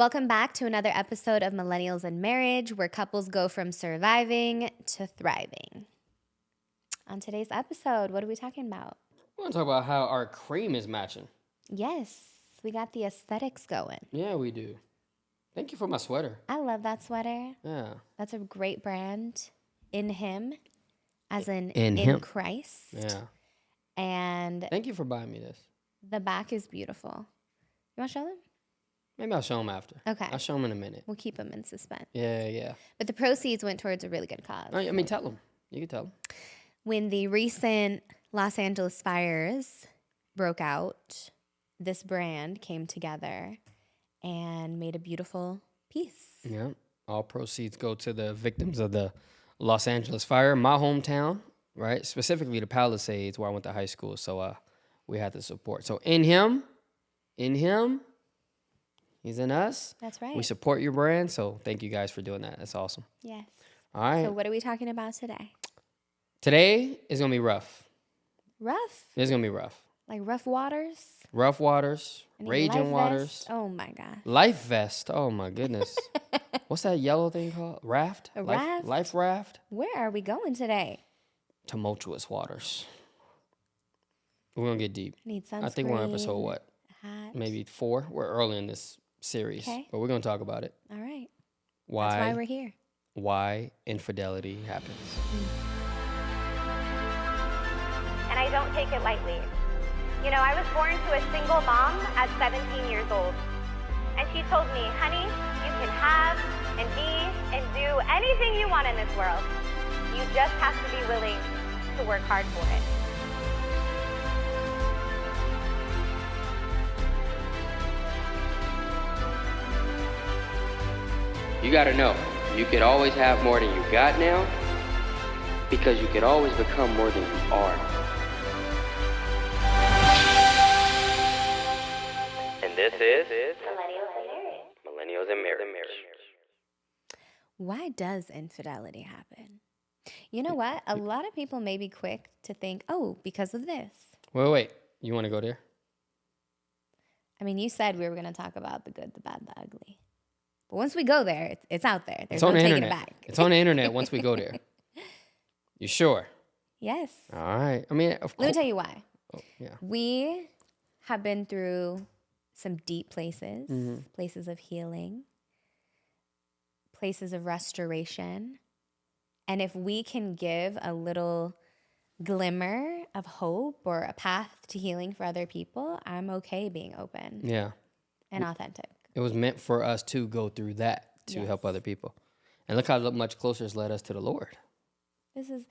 Welcome back to another episode of Millennials in Marriage, where couples go from surviving to thriving. On today's episode, what are we talking about? We're going to talk about how our cream is matching. Yes, we got the aesthetics going. Yeah, we do. Thank you for my sweater. I love that sweater. Yeah. That's a great brand. In Him, as in Him. Christ. Yeah. And Thank you for buying me this. the back is beautiful. You want to show them? Maybe I'll show them after. Okay. I'll show them in a minute. We'll keep them in suspense. Yeah. But the proceeds went towards a really good cause. I mean, tell them. You can tell them. When the recent Los Angeles fires broke out, this brand came together and made a beautiful piece. Yeah. All proceeds go to the victims of the Los Angeles fire, my hometown, right? Specifically the Palisades, where I went to high school. So we had to support. So in him, he's in us. That's right. We support your brand. So thank you guys for doing that. That's awesome. Yes. All right. So what are we talking about today? Today is going to be rough. Rough? It's going to be rough. Like rough waters? Rough waters, Any raging life waters. vest? Oh my God. Life vest. Oh my goodness. What's that yellow thing called? Raft? A raft? Life raft? Where are we going today? Tumultuous waters. We're going to get deep. Need sunscreen. I think we're on episode what? Hat. Maybe 4. We're early in this series. Okay. But we're going to talk about it. All right. Why? That's why we're here. Why infidelity happens. And I don't take it lightly. You know, I was born to a single mom at 17 years old. And she told me, honey, you can have and be and do anything you want in this world. You just have to be willing to work hard for it. You got to know, you could always have more than you got now because you could always become more than you are. And this is Millennials in Marriage. Why does infidelity happen? You know what? A lot of people may be quick to think, oh, because of this. Wait. You want to go there? I mean, you said we were going to talk about the good, the bad, the ugly. But once we go there, it's out there. There's It's on no the taking internet. it back. It's on the internet once we go there. You sure? Yes. All right. I mean, of course. Let me tell you why. Oh, yeah. We have been through some deep places, places of healing, places of restoration. And if we can give a little glimmer of hope or a path to healing for other people, I'm okay being open Yeah. and authentic. It was meant for us to go through that to help other people. And look how much closer it's led us to the Lord. This is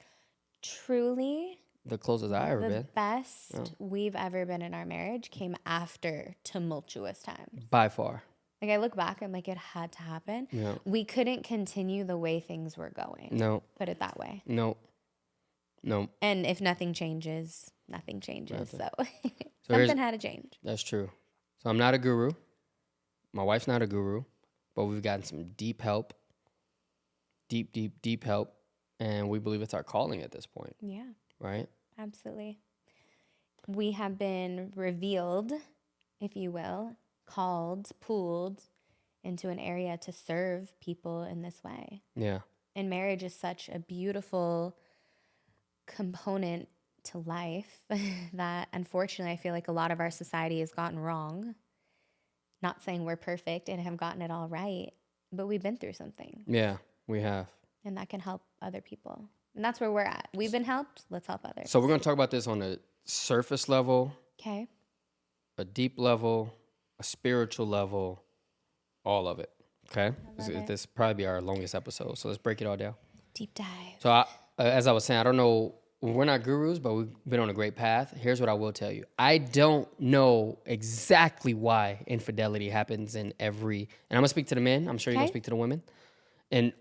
truly The closest I ever the been. best we've ever been in our marriage came after tumultuous times. By far. Like I look back, I'm like, it had to happen. Yeah. We couldn't continue the way things were going. No. Put it that way. No. And if nothing changes, nothing changes. Nothing. So here's- something had to change. That's true. So I'm not a guru. My wife's not a guru. But we've gotten some deep help. Deep help. And we believe it's our calling at this point. Yeah, Right? absolutely. We have been revealed, if you will, called, pulled into an area to serve people in this way. Yeah. And marriage is such a beautiful component to life that unfortunately I feel like a lot of our society has gotten wrong. Not saying we're perfect and have gotten it all right, but we've been through something. Yeah, we have. And that can help other people. And that's where we're at. We've been helped. Let's help others. So we're going to talk about this on a surface level, Okay. a deep level, a spiritual level, all of it. Okay? This probably be our longest episode. So let's break it all down. Deep dive. So as I was saying, I don't know. We're not gurus, but we've been on a great path. Here's what I will tell you. I don't know exactly why infidelity happens in every, and I'm going to speak to the men. I'm sure you're going to speak to the women. I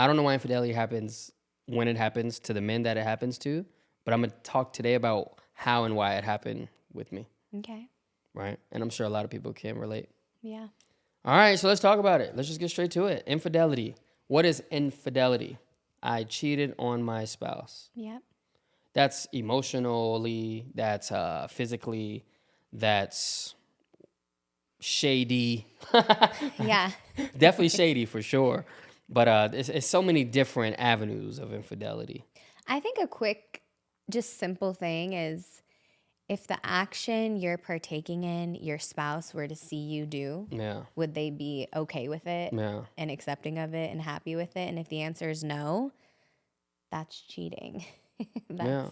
don't know why infidelity happens when it happens to the men that it happens to, but I'm going to talk today about how and why it happened with me. Okay. Right? And I'm sure a lot of people can relate. Yeah. All right, so let's talk about it. Let's just get straight to it. Infidelity. What is infidelity? I cheated on my spouse. Yep. That's emotionally, that's physically, that's shady. Yeah. Definitely shady for sure. But it's so many different avenues of infidelity. I think a quick, just simple thing is if the action you're partaking in, your spouse were to see you do, Yeah. would they be okay with it Yeah. and accepting of it and happy with it? And if the answer is no, that's cheating. That's Yeah.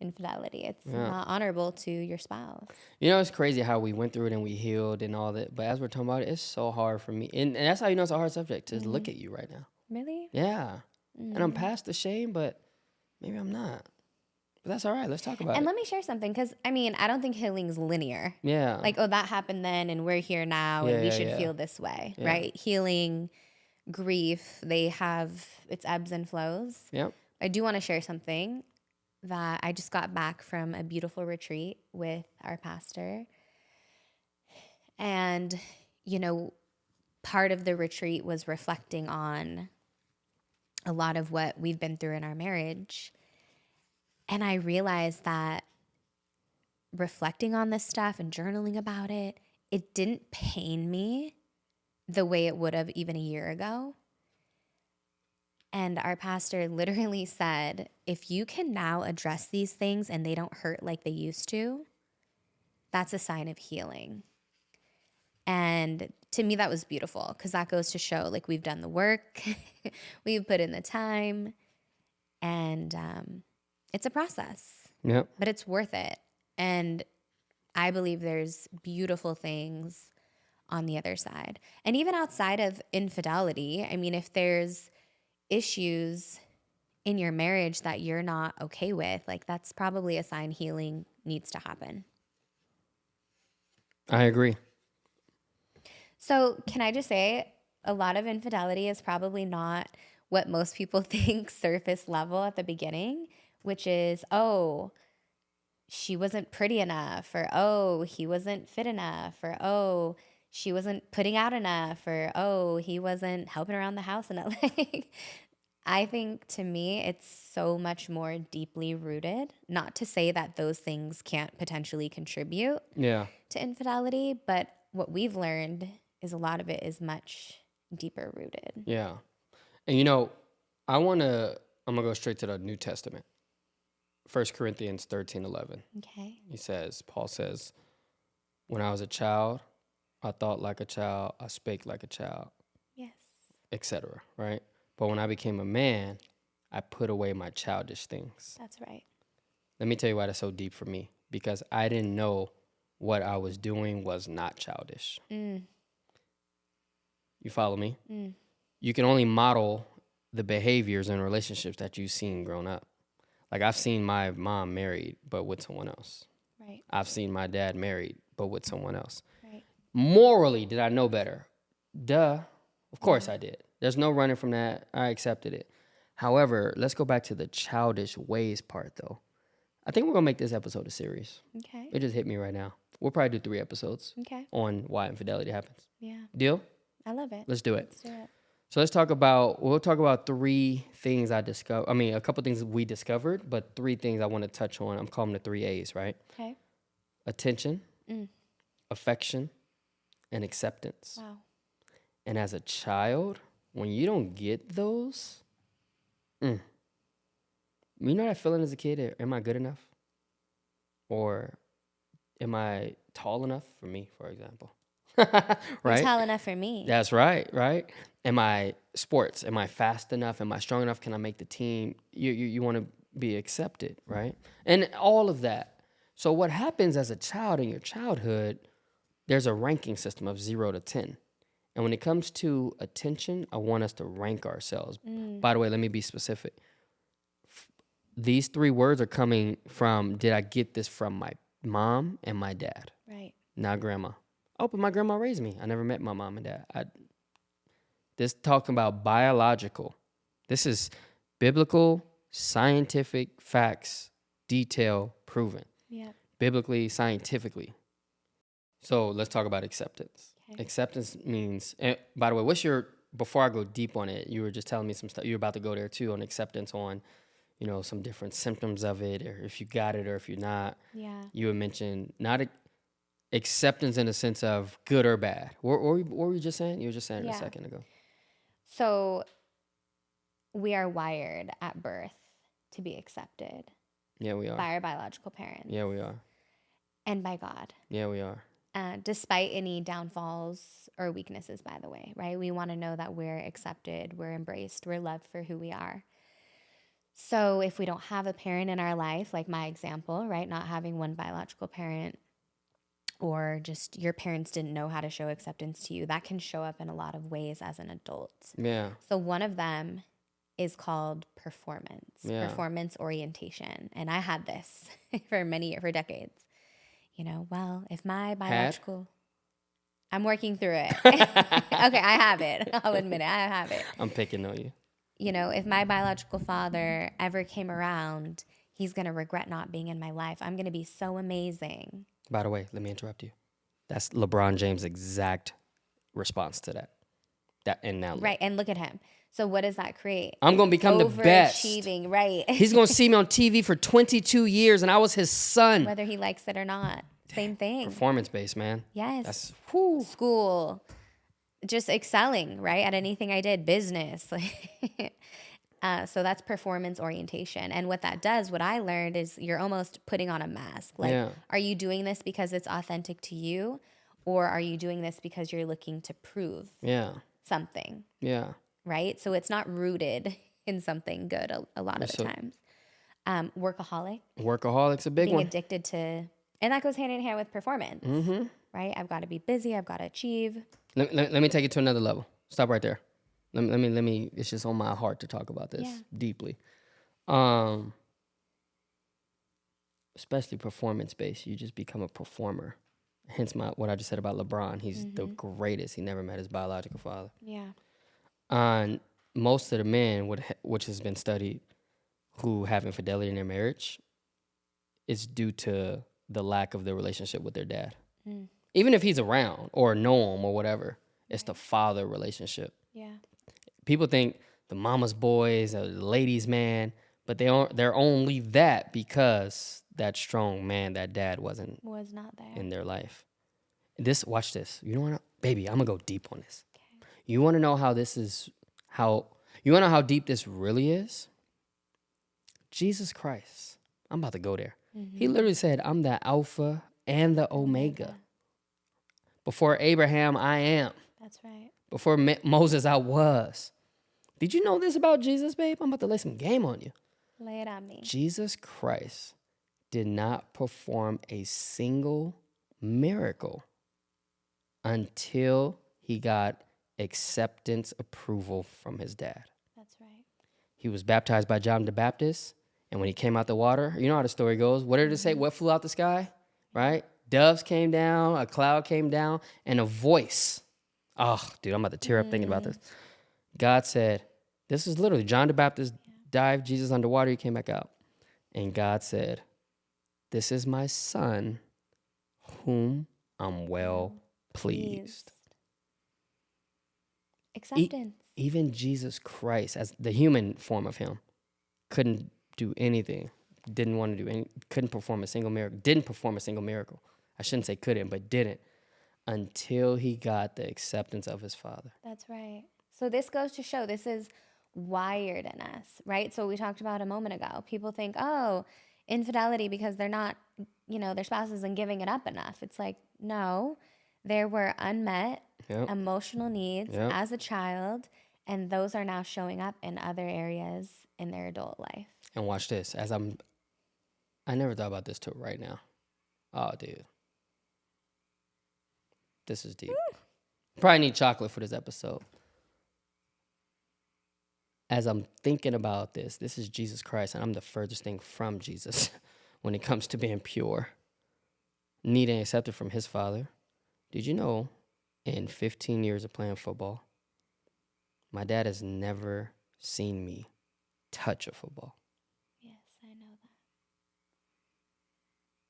infidelity. It's Yeah. not honorable to your spouse. You know, it's crazy how we went through it and we healed and all that. But as we're talking about it, it's so hard for me. And that's how you know it's a hard subject, to look at you right now. Really? Yeah. And I'm past the shame, but maybe I'm not. But that's all right. Let's talk about And it. let me share something, because I mean, I don't think healing's linear. Yeah. Like, oh, that happened then and we're here now and we should feel this way, right? Healing, grief, they have its ebbs and flows. Yep. I do want to share something that I just got back from a beautiful retreat with our pastor. And, you know, part of the retreat was reflecting on a lot of what we've been through in our marriage. And I realized that reflecting on this stuff and journaling about it, it didn't pain me the way it would have even a year ago. And our pastor literally said, if you can now address these things and they don't hurt like they used to, that's a sign of healing. And to me, that was beautiful, because that goes to show, like, we've done the work, we've put in the time, and it's a process, Yep. but it's worth it. And I believe there's beautiful things on the other side. And even outside of infidelity, I mean, if there's issues in your marriage that you're not okay with, like, that's probably a sign healing needs to happen. I agree. So can I just say, a lot of infidelity is probably not what most people think surface level at the beginning, which is, oh, she wasn't pretty enough, or oh, he wasn't fit enough, or oh, she wasn't putting out enough, or oh, he wasn't helping around the house enough. Like, I think, to me, it's so much more deeply rooted. Not to say that those things can't potentially contribute Yeah. to infidelity, but what we've learned is a lot of it is much deeper rooted. Yeah. And you know, I'm going to go straight to the New Testament. 1 Corinthians 13:11. Okay. Paul says, when I was a child, I thought like a child, I spake like a child, Yes. etc. Right? But when I became a man, I put away my childish things. That's right. Let me tell you why that's so deep for me. Because I didn't know what I was doing was not childish. You follow me? You can only model the behaviors and relationships that you've seen growing up. Like, I've seen my mom married, but with someone else. Right. I've seen my dad married, but with someone else. Right. Morally, did I know better? Duh. Of course I did. There's no running from that. I accepted it. However, let's go back to the childish ways part, though. I think we're going to make this episode a series. Okay. It just hit me right now. We'll probably do 3 episodes Okay. on why infidelity happens. Yeah. Deal? I love it. Let's do it. Let's do it. So we'll talk about 3 things I discovered. I mean, a couple things we discovered, but 3 things I want to touch on. I'm calling them the 3 A's, right? Okay. Attention, affection, and acceptance. Wow. And as a child, when you don't get those, you know that feeling as a kid, am I good enough? Or am I tall enough for me, for example? Right? You're tall enough for me. That's right, right? Am I sports? Am I fast enough? Am I strong enough? Can I make the team? You want to be accepted, right? And all of that. So what happens as a child in your childhood, there's a ranking system of 0 to 10. And when it comes to attention, I want us to rank ourselves. By the way, let me be specific. These 3 words are coming from, did I get this from my mom and my dad? Right. Not grandma. Oh, but my grandma raised me. I never met my mom and dad. This talking about biological. This is biblical, scientific facts, detail proven. Yeah. Biblically, scientifically. So let's talk about acceptance. Okay. Acceptance means, and by the way, before I go deep on it, you were just telling me some stuff. You're about to go there too on acceptance, on, you know, some different symptoms of it, or if you got it or if you're not. Yeah. You had mentioned acceptance in the sense of good or bad. What were you just saying? You were just saying it a Yeah. second ago. So we are wired at birth to be accepted Yeah, we are. by our biological parents Yeah, we are. and by God, Yeah, we are. despite any downfalls or weaknesses, by the way, right? We want to know that we're accepted, we're embraced, we're loved for who we are. So if we don't have a parent in our life, like my example, right, not having one biological parent, or just your parents didn't know how to show acceptance to you, that can show up in a lot of ways as an adult. Yeah. So one of them is called performance orientation. And I had this for decades. Well, if my biological, I'm working through it. Okay, I have it. I'll admit it. I have it. I'm picking on you. If my biological father ever came around, he's going to regret not being in my life. I'm going to be so amazing. By the way, let me interrupt you. That's LeBron James' exact response to that. And now, right. And look at him. So what does that create? I'm going to become the best. Overachieving, right. He's going to see me on TV for 22 years, and I was his son. Whether he likes it or not. Same thing. Performance-based, man. Yes. That's school. Just excelling, right? At anything I did, business. So that's performance orientation. And what that does, what I learned is you're almost putting on a mask. Are you doing this because it's authentic to you? Or are you doing this because you're looking to prove something? Yeah. Right? So it's not rooted in something good a lot of the times. Workaholic. Workaholic's a big being one. Addicted to, and that goes hand in hand with performance. Mm-hmm. Right? I've got to be busy. I've got to achieve. Let me take it to another level. Stop right there. Let me. It's just on my heart to talk about this deeply. Especially performance-based. You just become a performer. Hence what I just said about LeBron. He's the greatest. He never met his biological father. Yeah. And most of the men, which has been studied, who have infidelity in their marriage, is due to the lack of the relationship with their dad. Mm. Even if he's around or know him or whatever, it's the father relationship. Yeah. People think the mama's boy is a ladies' man, but they're only that because that strong man, that dad was not there in their life. Watch this. You know what, baby? I'm gonna go deep on this. Okay. You want to know how deep this really is? Jesus Christ. I'm about to go there. Mm-hmm. He literally said, "I'm the Alpha and the Omega. Before Abraham, I am." That's right. Before Moses, I was. Did you know this about Jesus, babe? I'm about to lay some game on you. Lay it on me. Jesus Christ did not perform a single miracle until he got acceptance approval from his dad. That's right. He was baptized by John the Baptist, and when he came out the water, you know how the story goes. What did it say? What flew out the sky? Right? Doves came down, a cloud came down, and a voice. Oh, dude, I'm about to tear up thinking about this. God said, this is literally John the Baptist dived Jesus underwater. He came back out. And God said, this is my son whom I'm well pleased. Acceptance. Even Jesus Christ, as the human form of him, couldn't do anything. Couldn't perform a single miracle. Didn't perform a single miracle. I shouldn't say couldn't, but didn't. Until he got the acceptance of his father. That's right. So this goes to show this is wired in us, right? So we talked about a moment ago. People think, oh, infidelity because they're not, their spouse isn't giving it up enough. It's like, no, there were unmet emotional needs as a child, and those are now showing up in other areas in their adult life. And watch this. I never thought about this till right now. Oh, dude. This is deep. Probably need chocolate for this episode. As I'm thinking about this is Jesus Christ, and I'm the furthest thing from Jesus when it comes to being pure. Needing accepted from his father. Did you know, in 15 years of playing football, my dad has never seen me touch a football. Yes, I know that.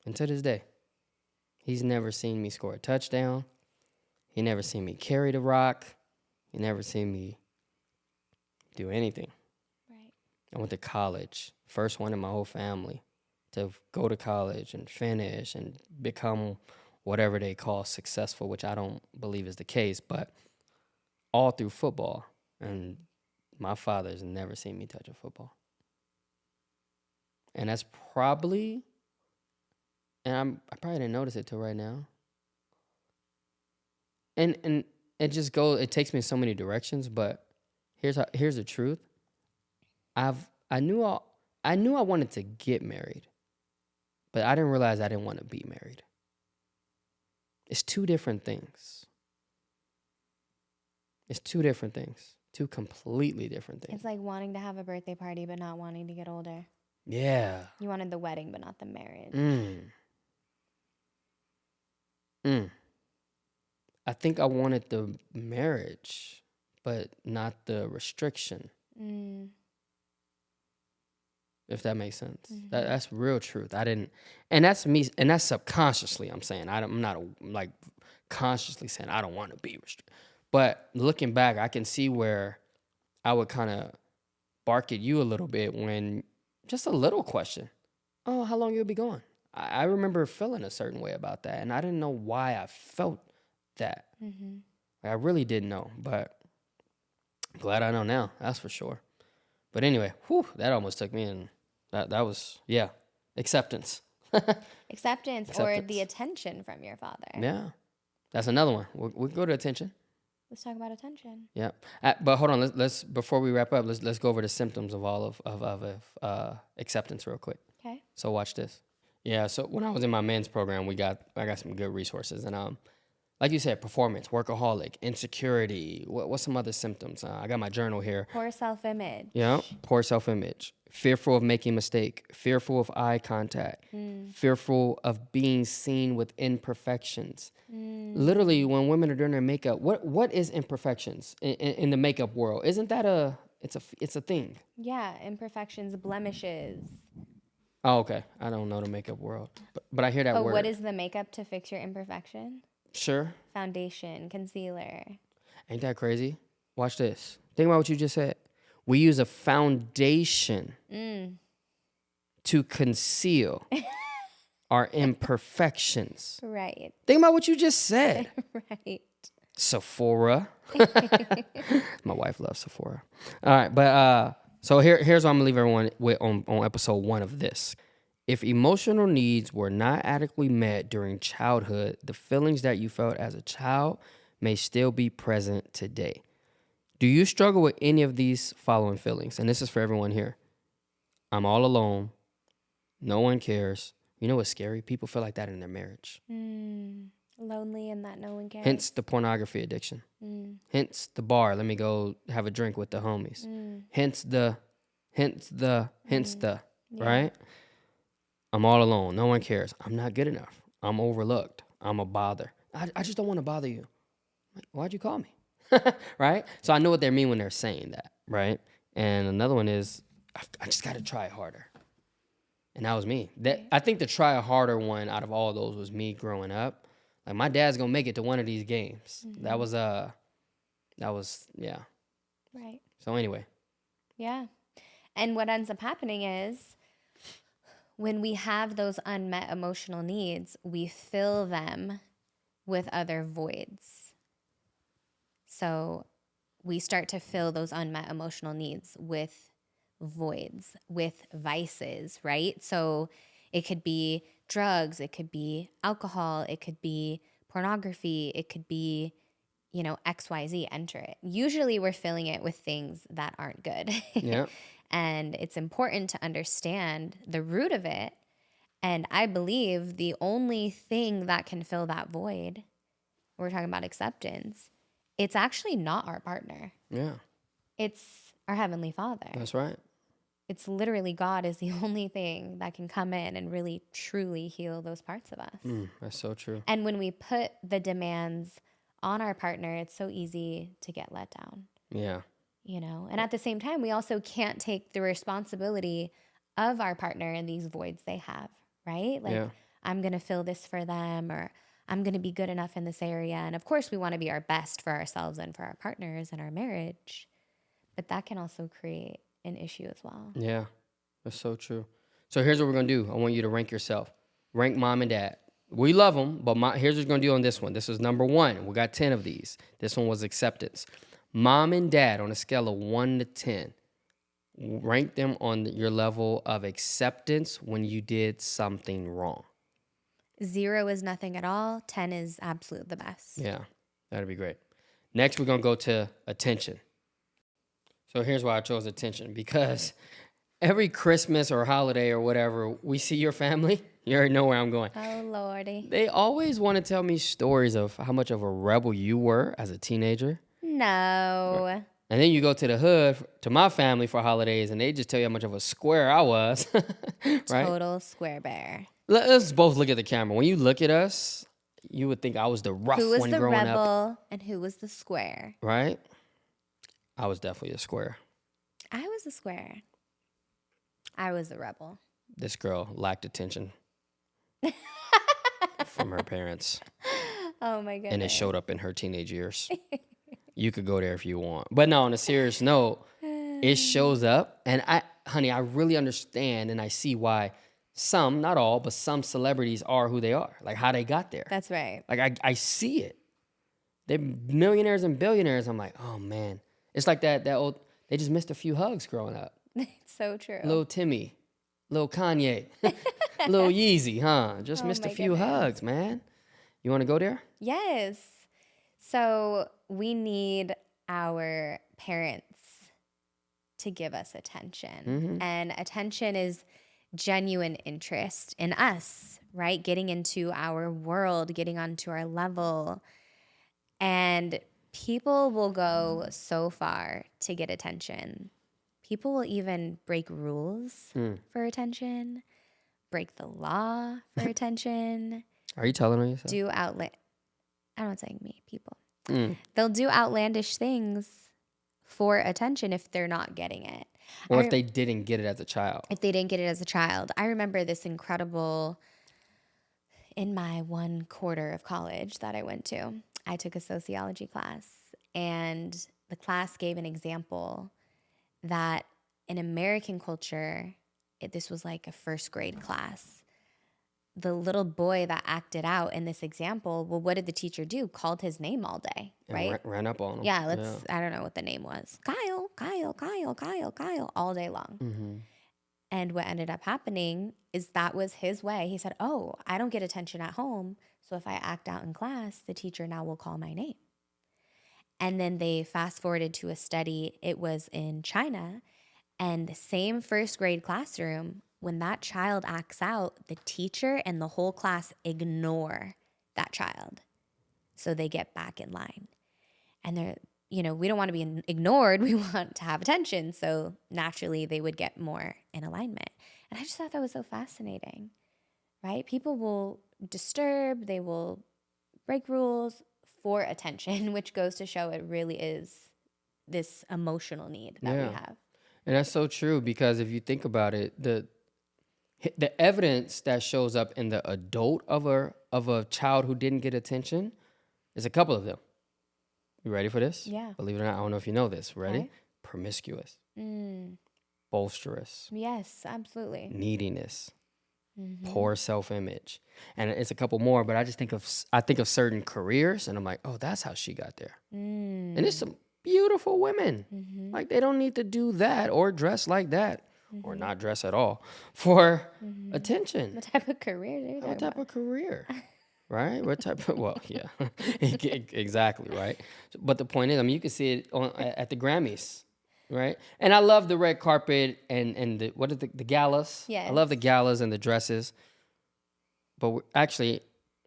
And to this day, he's never seen me score a touchdown. He never seen me carry the rock. He never seen me do anything. Right. I went to college, first one in my whole family to go to college and finish and become whatever they call successful, which I don't believe is the case, but all through football. And my father's never seen me touch a football. And that's probably, and I probably didn't notice it till right now. And it just goes, it takes me in so many directions, but here's the truth. I knew I wanted to get married, but I didn't realize I didn't want to be married. It's two different things. It's two different things. Two completely different things. It's like wanting to have a birthday party but not wanting to get older. Yeah. You wanted the wedding but not the marriage. I think I wanted the marriage, but not the restriction. If that makes sense. That's real truth. I didn't, and that's me, and that's subconsciously I'm saying. I'm not like consciously saying I don't want to be restricted. But looking back, I can see where I would kind of bark at you a little bit when just a little question. Oh, how long you'll be gone? I remember feeling a certain way about that, and I didn't know why I felt that. I really didn't know, but I'm glad I know now. That's for sure. But anyway, that almost took me in. That was, yeah, acceptance. Acceptance or the attention from your father. Yeah, that's another one. We'll go to attention. Let's talk about attention. Yeah, but hold on. Let's before we wrap up, let's go over the symptoms of all of acceptance real quick. Okay. So watch this. Yeah. So when I was in my men's program, I got some good resources, and like you said, performance, workaholic, insecurity. What's some other symptoms? I got my journal here. Poor self-image. Yeah, poor self-image. Fearful of making a mistake. Fearful of eye contact. Fearful of being seen with imperfections. Literally, when women are doing their makeup, what is imperfections in the makeup world? Isn't that it's a thing? Yeah, imperfections, blemishes. Oh, okay. I don't know the makeup world, but I hear that word. But what is the makeup to fix your imperfection? Sure. Foundation, concealer. Ain't that crazy? Watch this. Think about what you just said. We use a foundation to conceal our imperfections. Right. Think about what you just said. Right. Sephora. My wife loves Sephora. All right, but so here's what I'm gonna leave everyone with on episode 1 of this. If emotional needs were not adequately met during childhood, the feelings that you felt as a child may still be present today. Do you struggle with any of these following feelings? And this is for everyone here. I'm all alone. No one cares. You know what's scary? People feel like that in their marriage. Lonely and that no one cares. Hence the pornography addiction. Hence the bar. Let me go have a drink with the homies. Hence the, right? I'm all alone. No one cares. I'm not good enough. I'm overlooked. I'm a bother. I just don't want to bother you. Like, why'd you call me? Right? So I know what they mean when they're saying that, right? And another one is, I just got to try harder. And that was me. I think the try harder one out of all of those was me growing up. Like, my dad's going to make it to one of these games. That was, yeah. Right. So anyway. Yeah. And what ends up happening is when we have those unmet emotional needs, we fill them with other voids. So we start to fill those unmet emotional needs with voids, with vices, right? So it could be drugs, it could be alcohol, it could be pornography, it could be, XYZ, enter it. Usually we're filling it with things that aren't good. Yeah. And it's important to understand the root of it. And I believe the only thing that can fill that void, we're talking about acceptance, it's actually not our partner. Yeah. It's our Heavenly Father. That's right. It's literally God is the only thing that can come in and really, truly heal those parts of us. That's so true. And when we put the demands on our partner, it's so easy to get let down. Yeah. And at the same time, we also can't take the responsibility of our partner and these voids they have, right? Like, I'm going to fill this for them, or I'm going to be good enough in this area. And of course, we want to be our best for ourselves and for our partners and our marriage. But that can also create an issue as well. Yeah, that's so true. So here's what we're going to do. I want you to rank yourself. Rank mom and dad. We love them, but here's what you're going to do on this one. This is number 1. We got 10 of these. This one was acceptance. Mom and dad, on a scale of 1 to 10, rank them on your level of acceptance when you did something wrong. 0 is nothing at all. 10 is absolute the best. Yeah, that'd be great. Next, we're going to go to attention. So here's why I chose attention, because every Christmas or holiday or whatever, we see your family. You already know where I'm going. Oh, Lordy. They always want to tell me stories of how much of a rebel you were as a teenager. No. And then you go to the hood, to my family for holidays, and they just tell you how much of a square I was. Right? Total square bear. Let's both look at the camera. When you look at us, you would think I was the rough Who was one the growing rebel up. and who was the square? Right? I was definitely a square. I was a square. I was the rebel. This girl lacked attention from her parents. Oh, my goodness. And it showed up in her teenage years. You could go there if you want. But no, on a serious note, it shows up. And I really understand and I see why some, not all, but some celebrities are who they are. Like how they got there. That's right. Like I see it. They're millionaires and billionaires. I'm like, oh man. It's like that old, they just missed a few hugs growing up. It's so true. Little Timmy, little Kanye, little Yeezy, huh? Just Oh missed a my few goodness. hugs, man. You want to go there? Yes. So we need our parents to give us attention. And attention is genuine interest in us, right? Getting into our world, getting onto our level. And people will go so far to get attention. People will even break rules for attention, break the law for attention. Are you telling on yourself? I'm not saying me, people. They'll do outlandish things for attention if they're not getting it. Or if they didn't get it as a child. If they didn't get it as a child. I remember this incredible, in my 1 quarter of college that I went to, I took a sociology class, and the class gave an example that in American culture, this was like a 1st grade class. The little boy that acted out in this example, well, what did the teacher do? Called his name all day, right? And ran up on him. Yeah, I don't know what the name was. Kyle, all day long. And what ended up happening is that was his way. He said, oh, I don't get attention at home, so if I act out in class, the teacher now will call my name. And then they fast forwarded to a study. It was in China, and the same 1st grade classroom, when that child acts out, the teacher and the whole class ignore that child. So they get back in line. And they're, we don't want to be ignored. We want to have attention. So naturally they would get more in alignment. And I just thought that was so fascinating, right? People will disturb, they will break rules for attention, which goes to show it really is this emotional need that we have. And that's so true, because if you think about it, the evidence that shows up in the adult of a child who didn't get attention is a couple of them. You ready for this? Yeah. Believe it or not, I don't know if you know this. Ready? Okay. Promiscuous. Boisterous. Yes, absolutely. Neediness. Poor self-image. And it's a couple more, but I think of certain careers and I'm like, oh, that's how she got there. And it's some beautiful women. Like they don't need to do that or dress like that. Or not dress at all for attention. What type of career? What type of career? Right? What type of, well, yeah, exactly, right? But the point is, I mean, you can see it at the Grammys, right? And I love the red carpet and the galas. Yes. I love the galas and the dresses. But actually,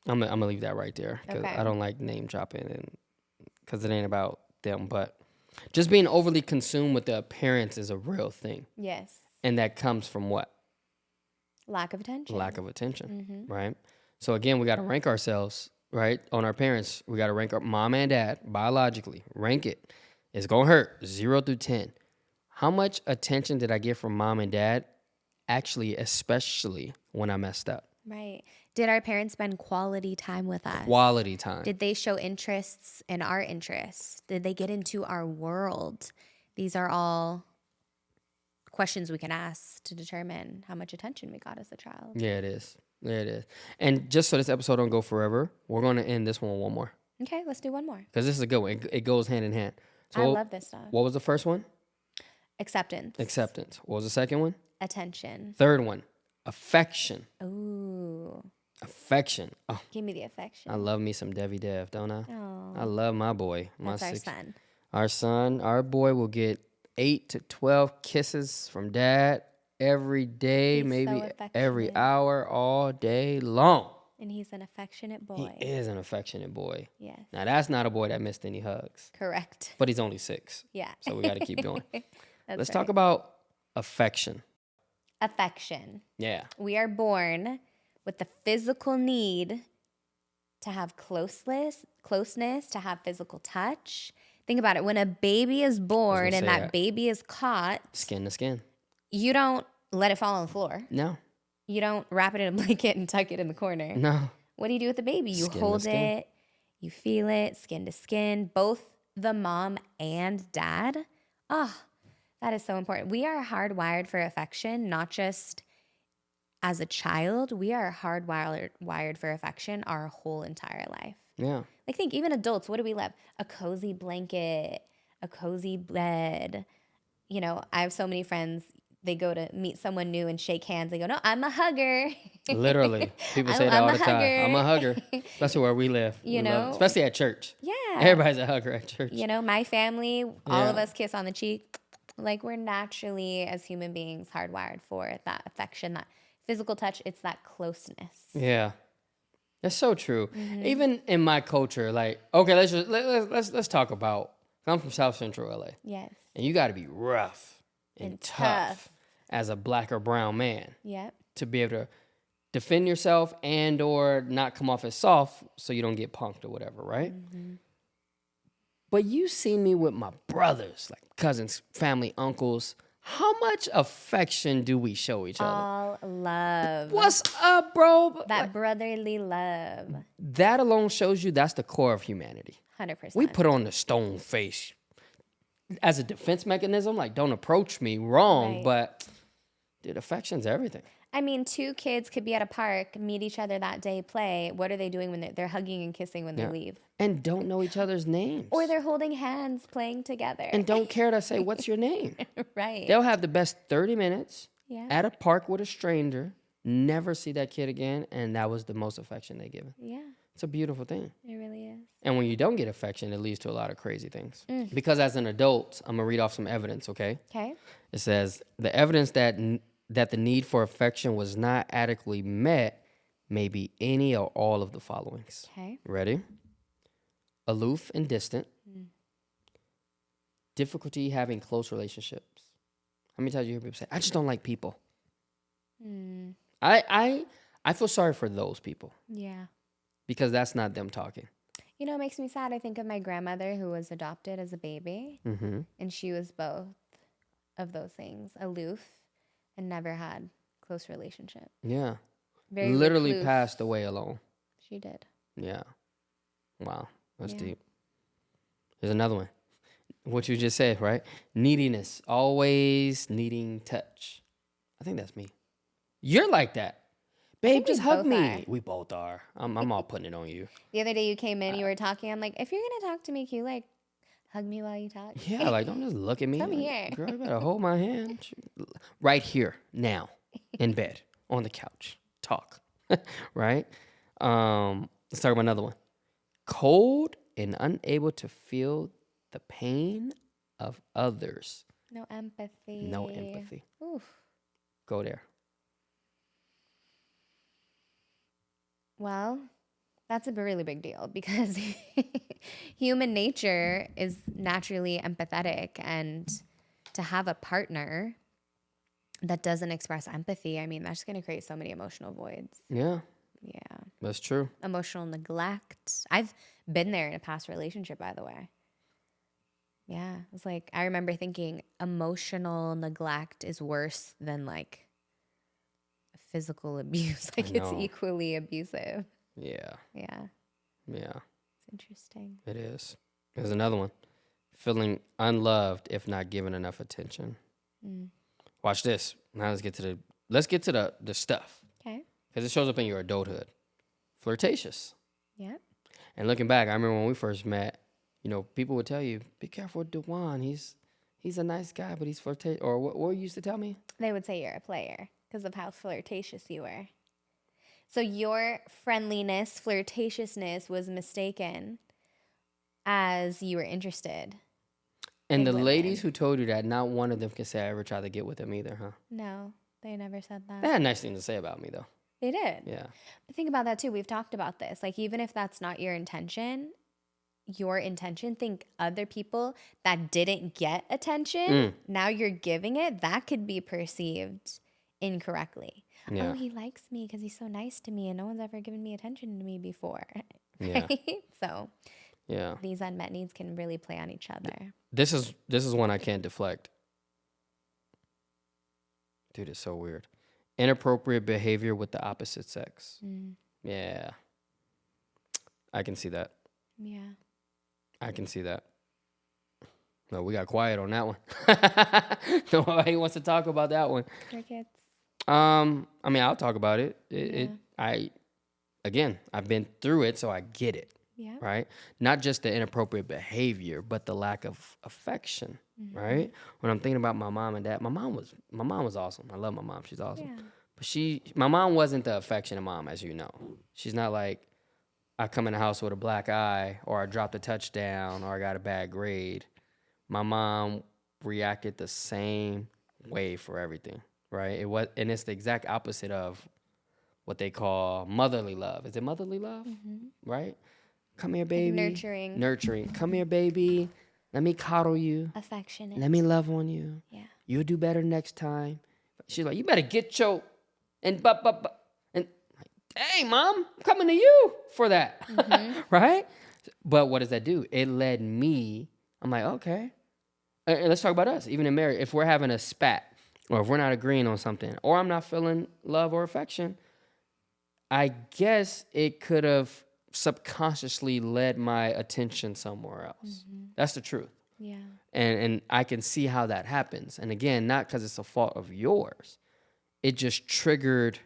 I'm gonna leave that right there, because Okay. I don't like name dropping, and because it ain't about them. But just being overly consumed with the appearance is a real thing. Yes. And that comes from what? Lack of attention. Lack of attention, right? So again, we got to rank ourselves, right, on our parents. We got to rank our mom and dad biologically. Rank it. It's going to hurt. 0 through 10. How much attention did I get from mom and dad? Actually, especially when I messed up. Right. Did our parents spend quality time with us? Quality time. Did they show interests in our interests? Did they get into our world? These are all questions we can ask to determine how much attention we got as a child. Yeah, it is. There it is. And just so this episode don't go forever, we're going to end this one with one more. Okay, let's do one more. Because this is a good one. It goes hand in hand. So I love this stuff. What was the first one? Acceptance. Acceptance. What was the second one? Attention. Third one. Affection. Ooh. Affection. Oh, Give me the affection. I love me some Devi Dev, don't I? Oh, I love my boy. that's our son. Our son, our boy will get 8 to 12 kisses from dad every day, He's maybe so every affectionate. hour, all day long. And he's an affectionate He boy. is an affectionate boy. Yes. Now, that's not a boy that missed any hugs, Correct. but he's only 6. Yeah. So we got to keep going. That's Let's right. talk about affection. Affection. Yeah. We are born with the physical need to have closeness, to have physical touch. Think about it. When a baby is born and say that that. baby is caught, Skin to skin. you don't let it fall on the floor. No. You don't wrap it in a blanket and tuck it in the corner. No. What do you do with the baby? You Skin to hold skin. it, you feel it, skin to skin, both the mom and dad. Oh, that is so important. We are hardwired for affection, not just as a child. We are hardwired for affection our whole entire life. Yeah. Like, think, even adults, what do we love? A cozy blanket, a cozy bed. You know, I have so many friends, they go to meet someone new and shake hands. They go, no, I'm a hugger. Literally. People say that I'm all a the time. hugger. I'm a hugger. Especially where we live. You We love it. know? Especially at church. Yeah. Everybody's a hugger at church. You know, my family, all of Yeah. us kiss on the cheek. Like, we're naturally, as human beings, hardwired for that affection, that physical touch. It's that closeness. Yeah. That's so true. Mm-hmm. Even in my culture, like, okay, let's talk about, I'm from South Central LA. Yes. And you got to be rough and And tough tough. as a black or brown man Yep. to be able to defend yourself and or not come off as soft so you don't get punked or whatever, right? Mm-hmm. But you see me with my brothers, like cousins, family, uncles. How much affection do we show each other? All love. What's up, bro? That brotherly love. That alone shows you that's the core of humanity. 100%. We put on the stone face as a defense mechanism, like don't approach me wrong, Right. but dude, affection's everything. I mean, 2 kids could be at a park, meet each other that day, play. What are they doing when they're hugging and kissing when Yeah. they leave? And don't know each other's names. Or they're holding hands, playing together. and don't care to say, what's your name? right. They'll have the best 30 minutes Yeah. at a park with a stranger, never see that kid again, and that was the most affection they give him. Yeah, It's a beautiful thing. it really is. And when you don't get affection, it leads to a lot of crazy things. Mm. Because as an adult, I'm going to read off some evidence, okay? Okay. It says, the evidence that the need for affection was not adequately met may be any or all of the followings. Okay. Ready? Aloof and distant. Difficulty having close relationships. How many times you hear people say, I just don't like people? Mm. I feel sorry for those people Yeah. because that's not them talking. You know, it makes me sad. I think of my grandmother who was adopted as a baby, Mm-hmm. and she was both of those things, aloof and never had close relationship. Yeah. Very Literally recluse. passed away alone. She did. Yeah. Wow. That's Yeah. deep. There's another one. What you just said, right? Neediness. Always needing touch. I think that's me. You're like that. Babe, think we just hug both me. are. We both are. I'm all putting it on you. The other day you came in, you were talking. I'm like, if you're gonna talk to me, can you like hug me while you talk? Yeah, like don't just look at me. Come like, here. Girl, you better hold my hand. Right here, now, in bed, on the couch. Talk. Right? Let's talk about another one. Cold and unable to feel the pain of others. No empathy. No empathy. Oof. Go there. Well, that's a really big deal because human nature is naturally empathetic, and to have a partner that doesn't express empathy, I mean, that's going to create so many emotional voids. Yeah, Yeah. that's true. Emotional neglect. I've been there in a past relationship, by the way. Yeah. It's like, I remember thinking emotional neglect is worse than like physical abuse. Like, it's know. equally abusive. Yeah, Yeah. yeah, It's interesting. it is. There's another one. Feeling unloved if not given enough attention. Mm. Watch this. Now let's get to the stuff. Okay. because it shows up in your adulthood. Flirtatious. Yep. And looking back, I remember when we first met, people would tell you, be careful with DaJuan. He's a nice guy, but he's flirtatious. Or what you used to tell me? They would say you're a player because of how flirtatious you were. So your friendliness, flirtatiousness was mistaken as you were interested. And the women. ladies who told you that, not one of them can say I ever tried to get with them either, huh? No, they never said that. They had nice things to say about me, though. They did. Yeah. But think about that too. We've talked about this. Like, even if that's not your intention, think other people that didn't get attention, now you're giving it, that could be perceived incorrectly. Yeah. Oh, he likes me because he's so nice to me and no one's ever given me attention to me before. Yeah. Right? So Yeah. these unmet needs can really play on each other. This is one I can't deflect. Dude, it's so weird. Inappropriate behavior with the opposite sex. Yeah. I can see that. Yeah. I can see that. No, we got quiet on that one. Nobody wants to talk about that one. Crickets. I'll talk about it. I've been through it, so I get it. Yeah. Right? Not just the inappropriate behavior, but the lack of affection. Right? When I'm thinking about my mom and dad, my mom was awesome. I love my mom. She's awesome. Yeah. But my mom wasn't the affectionate mom, as you know. She's not like, I come in the house with a black eye, or I dropped a touchdown, or I got a bad grade. My mom reacted the same way for everything, right? And it's the exact opposite of what they call motherly love. Is it motherly love? Right? Come here, baby. Like nurturing. Nurturing. Come here, baby. Let me coddle you. Affectionate. Let me love on you. Yeah. You'll do better next time. She's like, you better get your and hey, mom, I'm coming to you for that. Right? But what does that do? It led me, I'm like, okay. And let's talk about us, even in marriage. If we're having a spat, or if we're not agreeing on something, or I'm not feeling love or affection, I guess it could have subconsciously led my attention somewhere else. That's the truth. Yeah. And I can see how that happens. And again, not because it's a fault of yours. It just triggered,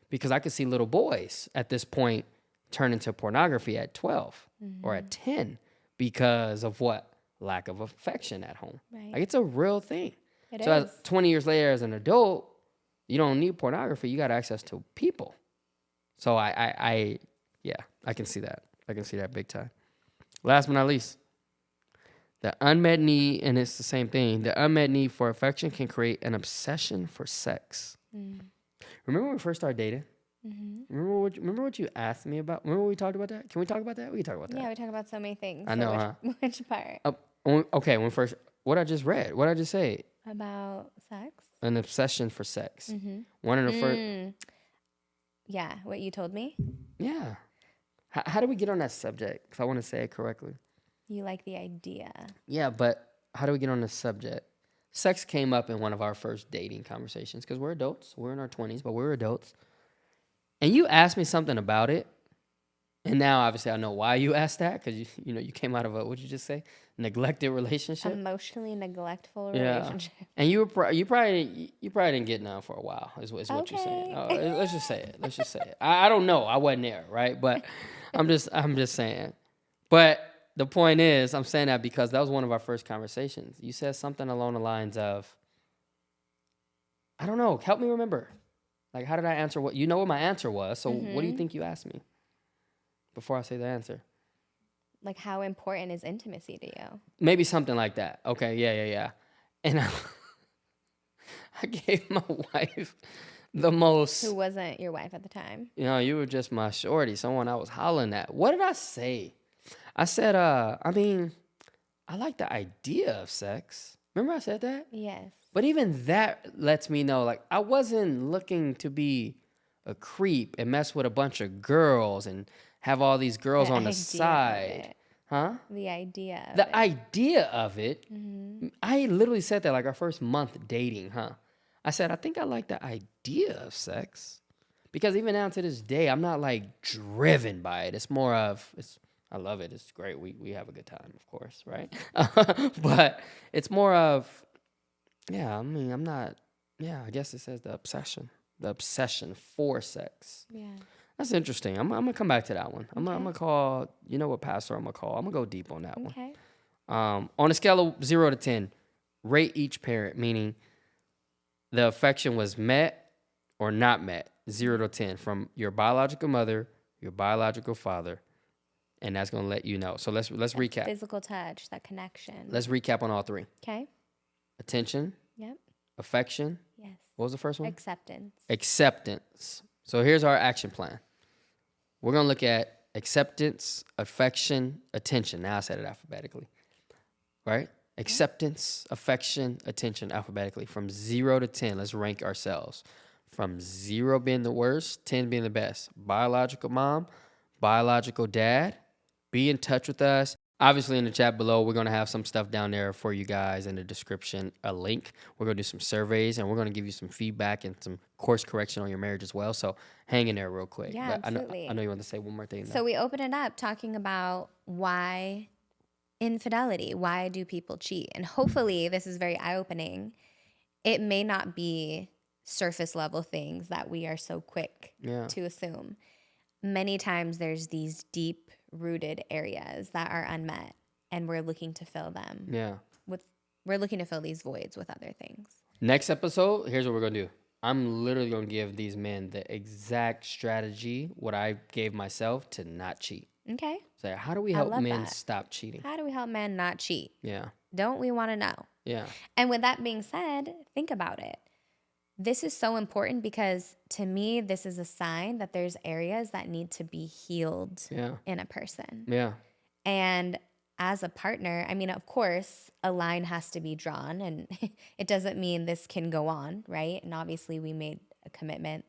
because I could see little boys at this point turn into pornography at 12 or at 10 because of what? Lack of affection at home. Right. Like, it's a real thing. It So is. 20 years later as an adult, you don't need pornography. You got access to people. So I can see that. I can see that big time. Last but not least, the unmet need, and it's the same thing, the unmet need for affection can create an obsession for sex. Remember when we first started dating? Remember what you asked me about? Remember when we talked about that? Can we talk about that? We can talk about that. Yeah, we talk about so many things. I know, Which part? What I just read, what I just say, About sex? an obsession for sex. One of the first, Yeah, what you told me? yeah. How do we get on that subject? Because I want to say it correctly. You like the idea. Yeah, but how do we get on this subject? Sex came up in one of our first dating conversations because we're adults. We're in our 20s, but we're adults. And you asked me something about it. And now, obviously, I know why you asked that, because you came out of a, what did you just say? Neglected relationship. Emotionally neglectful Yeah. relationship. And you probably didn't get none for a while, is what you're saying. Let's just say it. I don't know. I wasn't there, right? But I'm just saying. But the point is, I'm saying that because that was one of our first conversations. You said something along the lines of, I don't know, help me remember. Like, how did I answer what my answer was? So what do you think you asked me before I say the answer? Like, how important is intimacy to you? Maybe something like that. Okay, yeah. And I gave my wife the most. Who wasn't your wife at the time? You were just my shorty, someone I was hollering at. What did I say? I said, I like the idea of sex. Remember I said that? Yes. But even that lets me know, like, I wasn't looking to be a creep and mess with a bunch of girls and have all these girls on the side. Huh? The idea of The idea of it. I literally said that like our first month dating, I said, I think I like the idea of sex. Because even now to this day, I'm not like driven by it. It's more of, I love it. It's great. We have a good time, of course, right? But it's more of, I guess it says the obsession. the obsession for sex. Yeah. That's interesting. I'm gonna come back to that one. I'm gonna call, you know what pastor I'm gonna call. I'm gonna go deep on that one. Okay. On a scale of 0 to 10, rate each parent, meaning the affection was met or not met, 0 to 10, from your biological mother, your biological father, and that's gonna let you know. So let's recap. Physical touch, that connection. Let's recap on all three. Okay. Attention, Yep. affection. Yes. What was the first one? Acceptance. Acceptance. So here's our action plan. We're gonna look at acceptance, affection, attention. Now I said it alphabetically, right? Acceptance, affection, attention, alphabetically. From 0 to 10, let's rank ourselves. From 0 being the worst, 10 being the best. Biological mom, biological dad. Be in touch with us. Obviously, in the chat below, we're going to have some stuff down there for you guys in the description, a link. We're going to do some surveys, and we're going to give you some feedback and some course correction on your marriage as well. So hang in there real quick. Yeah, But absolutely. I know you want to say one more thing. So we open it up talking about why infidelity. Why do people cheat? And hopefully this is very eye-opening. It may not be surface level things that we are so quick to assume. Many times there's these deep rooted areas that are unmet, and we're looking to fill them. Yeah. We're looking to fill these voids with other things. Next episode, here's what we're going to do. I'm literally going to give these men the exact strategy, what I gave myself to not cheat. Okay. So how do we help men stop cheating? How do we help men not cheat? Yeah. Don't we want to know? Yeah. And with that being said, think about it. This is so important because to me, this is a sign that there's areas that need to be healed in a person. Yeah. And as a partner, I mean, of course, a line has to be drawn, and it doesn't mean this can go on, right? And obviously we made a commitment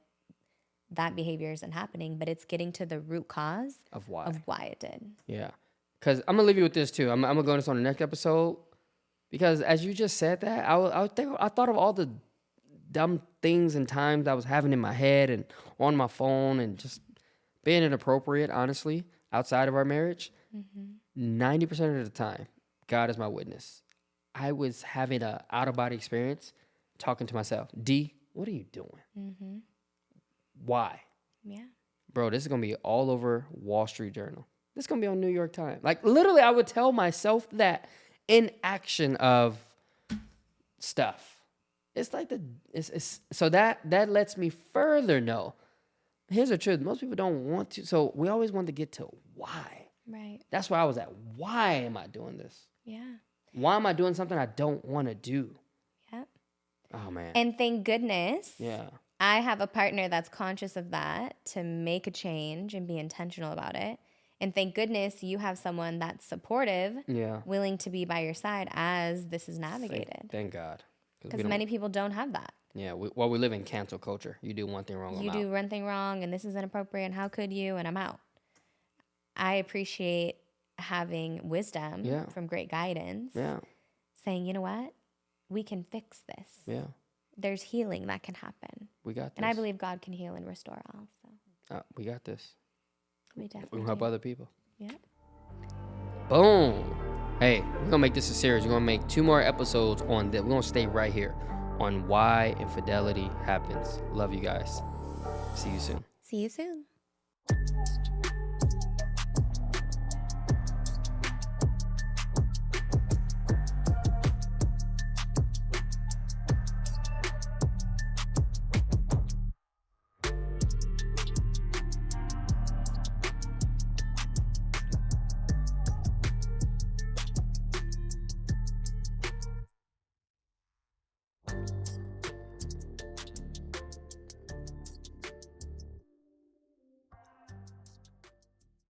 that behavior isn't happening, but it's getting to the root cause of why it did. Yeah. Because I'm going to leave you with this too. I'm going to go into this on the next episode, because as you just said that, I thought of all the dumb things and times I was having in my head and on my phone and just being inappropriate, honestly, outside of our marriage. 90% of the time, God is my witness, I was having a out-of-body experience talking to myself. D, what are you doing? Why? Yeah. Bro, this is going to be all over Wall Street Journal. This is going to be on New York Times. Like, literally, I would tell myself that in action of stuff. It's like so that lets me further know. Here's the truth. Most people don't want to. So we always want to get to why. Right. That's where I was at. Why am I doing this? Yeah. Why am I doing something I don't want to do? Yep. Oh, man. And thank goodness. Yeah. I have a partner that's conscious of that to make a change and be intentional about it. And thank goodness you have someone that's supportive, willing to be by your side as this is navigated. Thank God. Because many people don't have that. Yeah, we live in cancel culture. You do one thing wrong, I'm out. You do one thing wrong, and this is inappropriate, and how could you, and I'm out. I appreciate having wisdom from great guidance. Yeah. Saying, you know what? We can fix this. Yeah. There's healing that can happen. We got this. And I believe God can heal and restore all. So. We got this. We definitely can help other people. Yeah. Boom. Hey, we're going to make this a series. We're going to make 2 more episodes on that. We're going to stay right here on why infidelity happens. Love you guys. See you soon. See you soon.